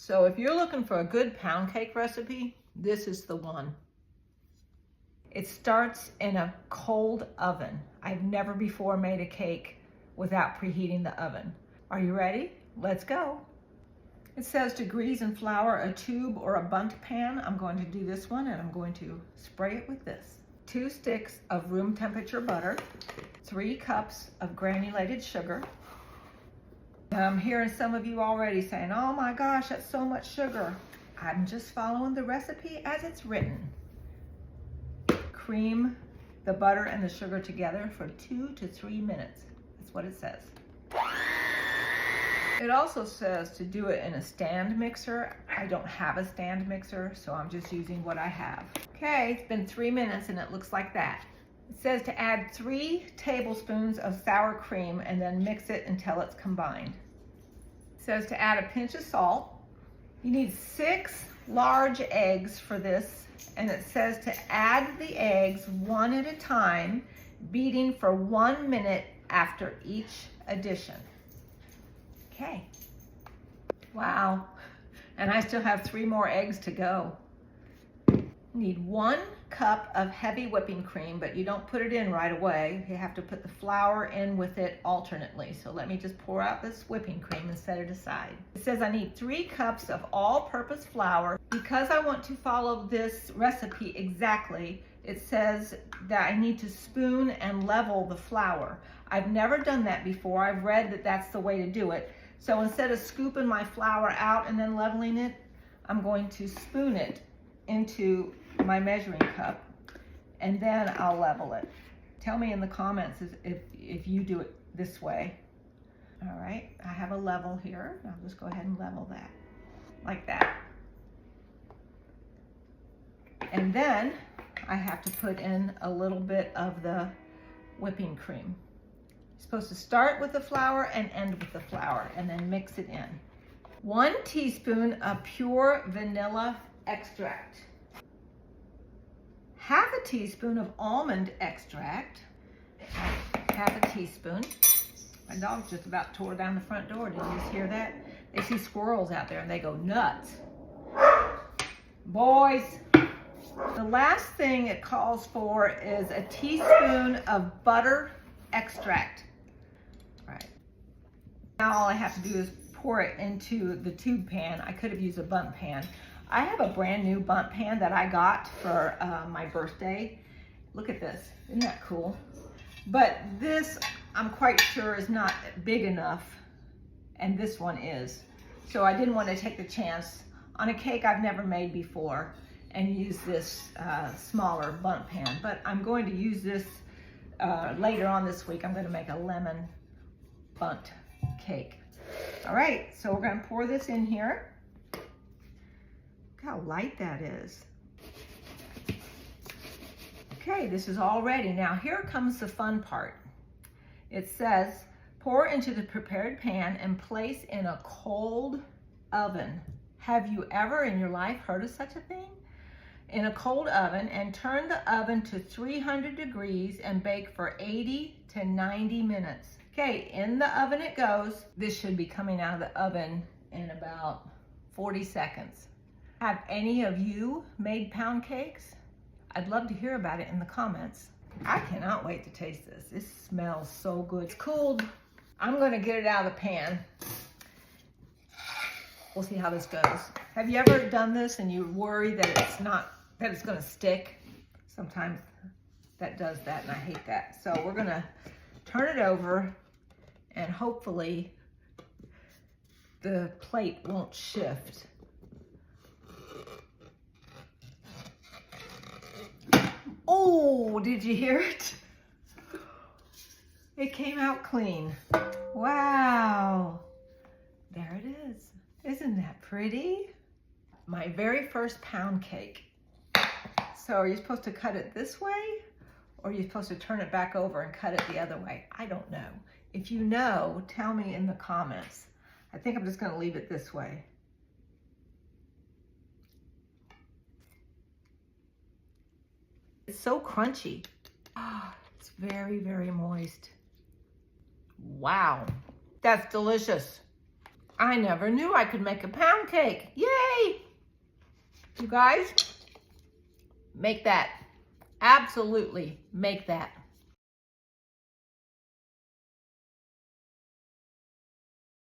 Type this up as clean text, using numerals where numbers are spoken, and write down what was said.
So if you're looking for a good pound cake recipe, this is the one. It starts in a cold oven. I've never before made a cake without preheating the oven. Are you ready? Let's go. It says to grease and flour a tube or a bundt pan. I'm going to do this one, and I'm going to spray it with this. 2 sticks of room temperature butter, 3 cups of granulated sugar. I'm hearing some of you already saying, oh my gosh, that's so much sugar. I'm just following the recipe as it's written. Cream the butter and the sugar together for 2 to 3 minutes. That's what it says. It also says to do it in a stand mixer. I don't have a stand mixer, so I'm just using what I have. Okay, it's been 3 minutes and it looks like that. It says to add 3 tablespoons of sour cream and then mix it until it's combined. It says to add a pinch of salt. You need 6 large eggs for this, and it says to add the eggs one at a time, beating for 1 minute after each addition. Okay. Wow. And I still have 3 more eggs to go. You need 1 cup of heavy whipping cream, but you don't put it in right away. You have to put the flour in with it alternately. So let me just pour out this whipping cream and set it aside. It says I need 3 cups of all-purpose flour. Because I want to follow this recipe exactly, it says that I need to spoon and level the flour. I've never done that before. I've read that that's the way to do it. So instead of scooping my flour out and then leveling it, I'm going to spoon it into my measuring cup, and then I'll level it. Tell me in the comments if you do it this way. All right, I have a level here. I'll just go ahead and level that, like that. And then I have to put in a little bit of the whipping cream. You're supposed to start with the flour and end with the flour, and then mix it in. 1 teaspoon of pure vanilla extract. Half a teaspoon of almond extract. Half a teaspoon. My dog just about tore down the front door. Did you just hear that? They see squirrels out there and they go nuts. Boys. The last thing it calls for is a teaspoon of butter extract. All right. Now all I have to do is pour it into the tube pan. I could have used a bundt pan. I have a brand new bundt pan that I got for my birthday. Look at this, isn't that cool? But this, I'm quite sure, is not big enough, and this one is. So I didn't want to take the chance on a cake I've never made before and use this smaller bundt pan. But I'm going to use this later on this week. I'm going to make a lemon bundt cake. All right, so we're going to pour this in here. Look how light that is. Okay, this is all ready. Now here comes the fun part. It says, pour into the prepared pan and place in a cold oven. Have you ever in your life heard of such a thing? In a cold oven, and turn the oven to 300 degrees and bake for 80 to 90 minutes. Okay, in the oven it goes. This should be coming out of the oven in about 40 seconds. Have any of you made pound cakes? I'd love to hear about it in the comments. I cannot wait to taste this. This smells so good. It's cooled. I'm gonna get it out of the pan. We'll see how this goes. Have you ever done this and you worry that it's gonna stick? Sometimes that does that, and I hate that. So we're gonna turn it over, and hopefully the plate won't shift. Oh, did you hear it? It came out clean. Wow. There it is. Isn't that pretty? My very first pound cake. So are you supposed to cut it this way, or are you supposed to turn it back over and cut it the other way? I don't know. If you know, tell me in the comments. I think I'm just going to leave it this way. It's so crunchy. Oh, it's very, very moist. Wow. That's delicious. I never knew I could make a pound cake. Yay! You guys, make that. Absolutely make that.